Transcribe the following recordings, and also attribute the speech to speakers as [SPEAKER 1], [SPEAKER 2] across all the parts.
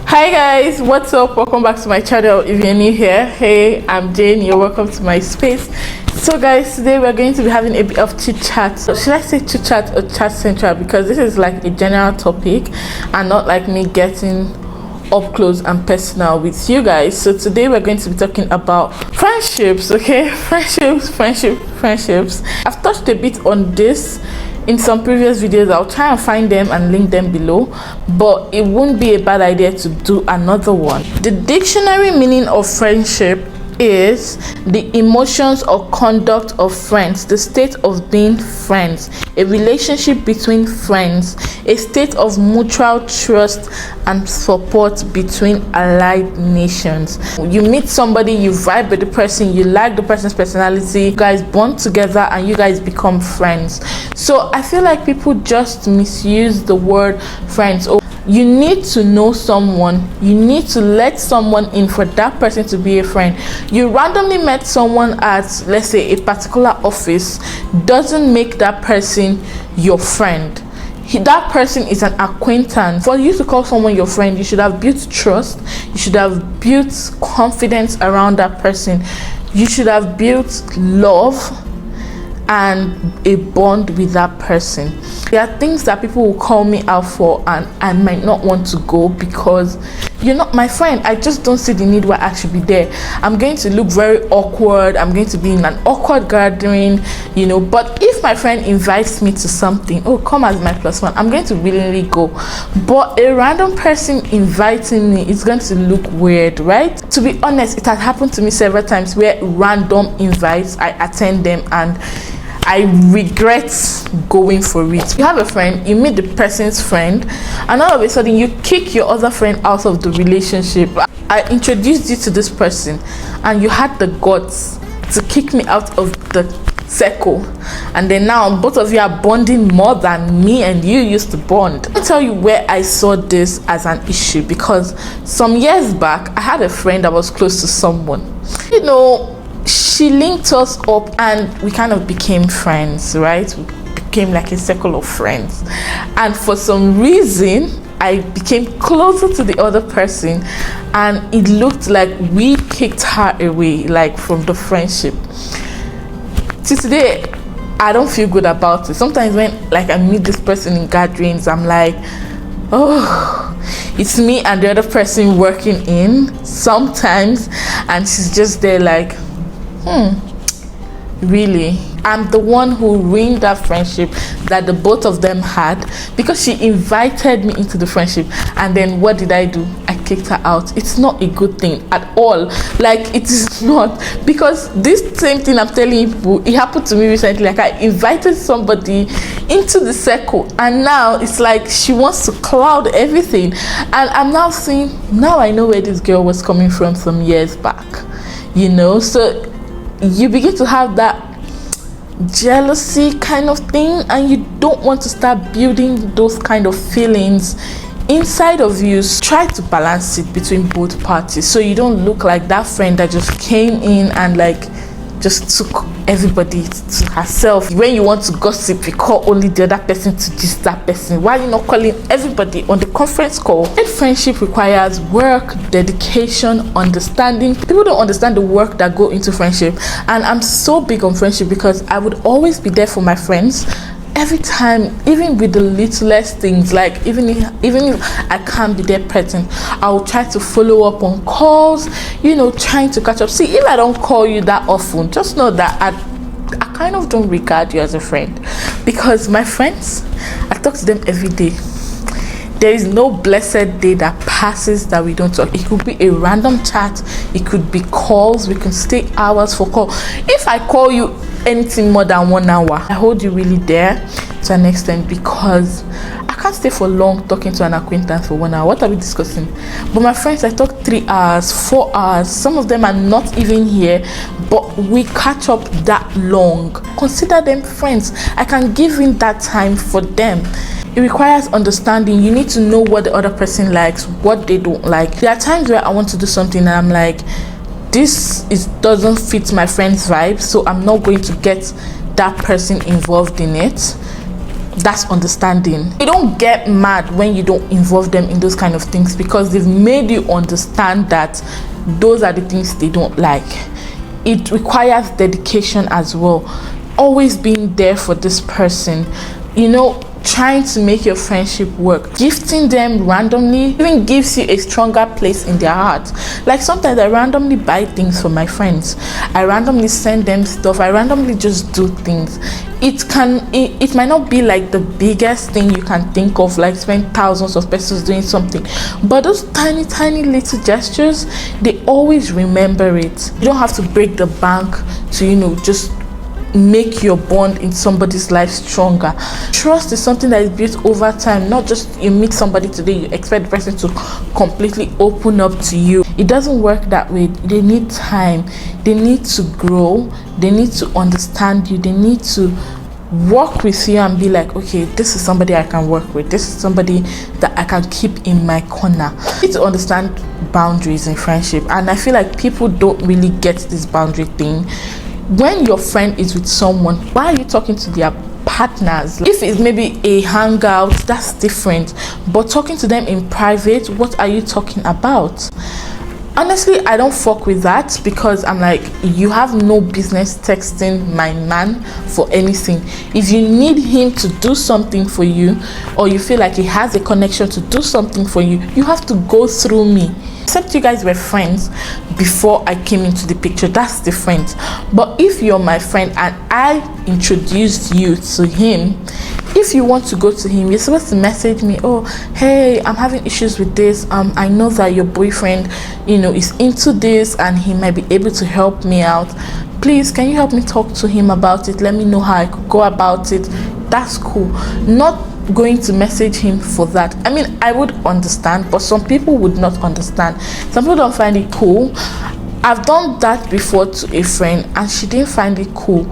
[SPEAKER 1] Hi guys, what's up? Welcome back to my channel. If you're new here, hey, I'm Jane. You're welcome to my space. So guys, today we're going to be having a bit of chit chat. So should I say chit chat or chat central, because this is like a general topic and not like me getting up close and personal with you guys. So today we're going to be talking about friendships. Okay, friendships. I've touched a bit on this in some previous videos. I'll try and find them and link them below, but it wouldn't be a bad idea to do another one. The dictionary meaning of friendship is the emotions or conduct of friends, the state of being friends, a relationship between friends, a state of mutual trust and support between allied nations. You meet somebody, you vibe with the person, you like the person's personality, you guys bond together and you guys become friends. So I feel like people just misuse the word friends. You need to know someone, you need to let someone in for that person to be a friend. You randomly met someone at, let's say, a particular office, doesn't make that person your friend. That person is an acquaintance. For you to call someone your friend, you should have built trust, you should have built confidence around that person, you should have built love and a bond with that person. There are things that people will call me out for and I might not want to go because you're not my friend. I just don't see the need why I should be there. I'm going to look very awkward, I'm going to be in an awkward gathering, you know. But if my friend invites me to something, oh, come as my plus one, I'm going to willingly go. But a random person inviting me is going to look weird, right? To be honest, it has happened to me several times where random invites, I attend them and I regret going for it. You have a friend, you meet the person's friend, and all of a sudden you kick your other friend out of the relationship. I introduced you to this person and you had the guts to kick me out of the circle, and then now both of you are bonding more than me and you used to bond. Let me tell you where I saw this as an issue, because some years back I had a friend that was close to someone, you know. She linked us up and we kind of became friends, right? We became like a circle of friends, and for some reason I became closer to the other person and it looked like we kicked her away, like from the friendship. Till today I don't feel good about it. Sometimes when like I meet this person in gatherings, I'm like, oh, it's me and the other person working in sometimes, and she's just there like, really? I'm the one who ruined that friendship that the both of them had because she invited me into the friendship, and then what did I do? I kicked her out. It's not a good thing at all. Like, it is not, because this same thing I'm telling you, it happened to me recently. Like, I invited somebody into the circle and now it's like she wants to cloud everything, and I'm now seeing, now I know where this girl was coming from some years back, you know. So you begin to have that jealousy kind of thing, and you don't want to start building those kind of feelings inside of you. Try to balance it between both parties so you don't look like that friend that just came in and like just took everybody to herself. When you want to gossip, you call only the other person to gist that person. Why are you not calling everybody on the conference call? And friendship requires work, dedication, understanding. People don't understand the work that go into friendship, and I'm so big on friendship because I would always be there for my friends every time, even with the littlest things. Like even if I can't be there present, I will try to follow up on calls, you know, trying to catch up. See, if I don't call you that often, just know that I kind of don't regard you as a friend, because my friends, I talk to them every day. There is no blessed day that passes that we don't talk. It could be a random chat, it could be calls, we can stay hours for call. If I call you anything more than 1 hour, I hold you really there to an extent, because I can't stay for long talking to an acquaintance for 1 hour. What are we discussing? But my friends, I talk 3 hours, 4 hours. Some of them are not even here, but we catch up that long. Consider them friends. I can give in that time for them. It requires understanding. You need to know what the other person likes, what they don't like. There are times where I want to do something and I'm like, this doesn't fit my friend's vibe, so I'm not going to get that person involved in it. That's understanding. You don't get mad when you don't involve them in those kind of things, because they've made you understand that those are the things they don't like. It requires dedication as well. Always being there for this person, you know, trying to make your friendship work. Gifting them randomly even gives you a stronger place in their heart. Like sometimes I randomly buy things for my friends, I randomly send them stuff, I randomly just do things. It might not be like the biggest thing you can think of, like spend thousands of pesos doing something, but those tiny little gestures, they always remember it. You don't have to break the bank to, you know, just make your bond in somebody's life stronger. Trust is something that is built over time, not just you meet somebody today, you expect the person to completely open up to you. It doesn't work that way. They need time, they need to grow, they need to understand you, they need to work with you and be like, okay, this is somebody I can work with, this is somebody that I can keep in my corner. You need to understand boundaries in friendship, and I feel like people don't really get this boundary thing. When your friend is with someone, why are you talking to their partners? If it's maybe a hangout, that's different, but talking to them in private, what are you talking about? Honestly, I don't fuck with that, because I'm like, you have no business texting my man for anything. If you need him to do something for you, or you feel like he has a connection to do something for you, you have to go through me. Except you guys were friends before I came into the picture, that's different. But if you're my friend and I introduced you to him, if you want to go to him, you're supposed to message me, oh, hey, I'm having issues with this, I know that your boyfriend, you know, is into this and he might be able to help me out. Please, can you help me talk to him about it? Let me know how I could go about it. That's cool. Not going to message him for that. I mean, I would understand, but some people would not understand. Some people don't find it cool. I've done that before to a friend and she didn't find it cool.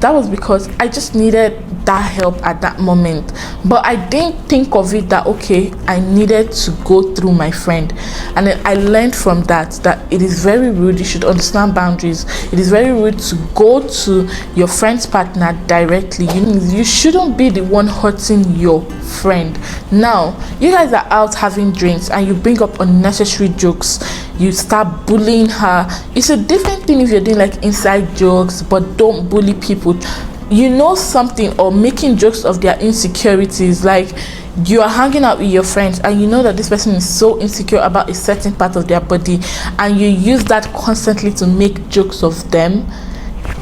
[SPEAKER 1] That was because I just needed that help at that moment, but I didn't think of it that, okay, I needed to go through my friend. And then I learned from that it is very rude. You should understand boundaries. It is very rude to go to your friend's partner directly. You shouldn't be the one hurting your friend. Now you guys are out having drinks and you bring up unnecessary jokes, you start bullying her. It's a different thing if you're doing like inside jokes, but don't bully people. You know something, or making jokes of their insecurities. Like you are hanging out with your friends and you know that this person is so insecure about a certain part of their body, and you use that constantly to make jokes of them.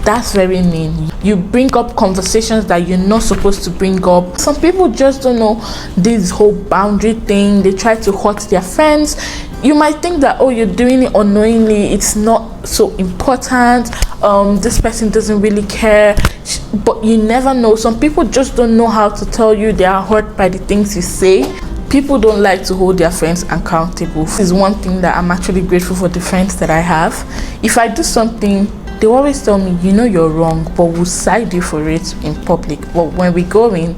[SPEAKER 1] That's very mean. You bring up conversations that you're not supposed to bring up. Some people just don't know this whole boundary thing. They try to hurt their friends. You might think that, oh, you're doing it unknowingly, it's not so important, this person doesn't really care, but you never know. Some people just don't know how to tell you they are hurt by the things you say. People don't like to hold their friends accountable. This is one thing that I'm actually grateful for, the friends that I have. If I do something, they always tell me, you know you're wrong, but we'll side you for it in public. But when we go in,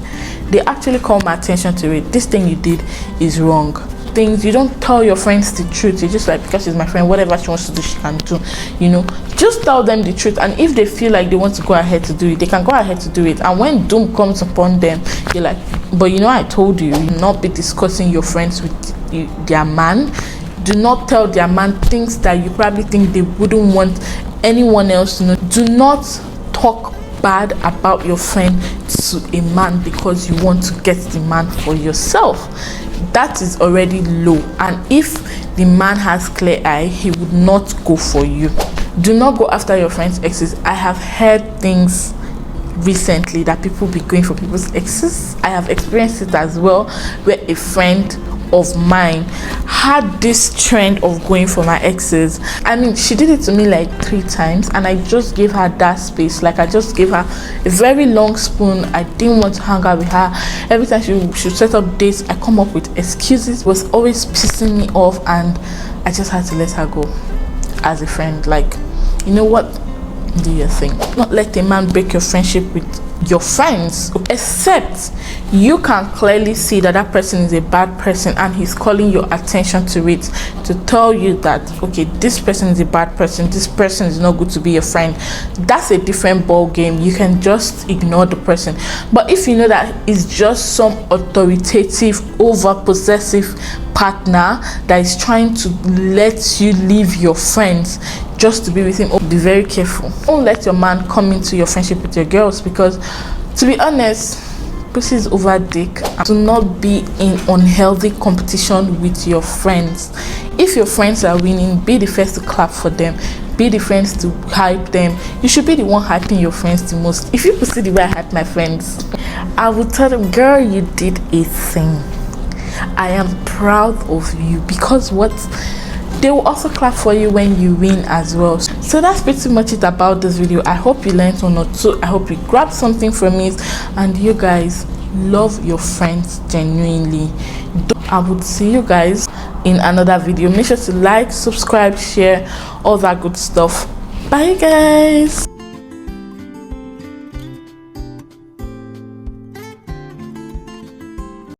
[SPEAKER 1] they actually call my attention to it. This thing you did is wrong. Things you don't tell your friends the truth. You're just like, because she's my friend, whatever she wants to do, she can do. You know, just tell them the truth. And if they feel like they want to go ahead to do it, they can go ahead to do it. And when doom comes upon them, you're like, but you know, I told you, not be discussing your friends with their man. Do not tell their man things that you probably think they wouldn't want anyone else to know. Do not talk bad about your friend to a man because you want to get the man for yourself. That is already low, and if the man has clear eye, he would not go for you. Do not go after your friend's exes. I have heard things recently that people be going for people's exes. I have experienced it as well, where a friend of mine had this trend of going for my exes. I mean, she did it to me like 3 times, and I just gave her that space. Like I just gave her a very long spoon. I didn't want to hang out with her. Every time she set up dates, I come up with excuses. It was always pissing me off, and I just had to let her go as a friend. Like, you know what, do your thing. Not let a man break your friendship with your friends, except you can clearly see that that person is a bad person and he's calling your attention to it to tell you that, okay, this person is a bad person, this person is not good to be your friend. That's a different ball game. You can just ignore the person. But if you know that it's just some authoritative, over possessive partner that is trying to let you leave your friends just to be with him, be very careful. Don't let your man come into your friendship with your girls, because to be honest, pussy is over dick. Do not be in unhealthy competition with your friends. If your friends are winning, be the first to clap for them, be the friends to hype them. You should be the one hyping your friends the most. If you could see the way I hype my friends, I would tell them, girl, you did a thing. I am proud of you, because what? They will also clap for you when you win as well. So that's pretty much it about this video. I hope you learned one or two. I hope you grabbed something from it, and you guys love your friends genuinely. I would see you guys in another video. Make sure to like, subscribe, share, all that good stuff. Bye guys.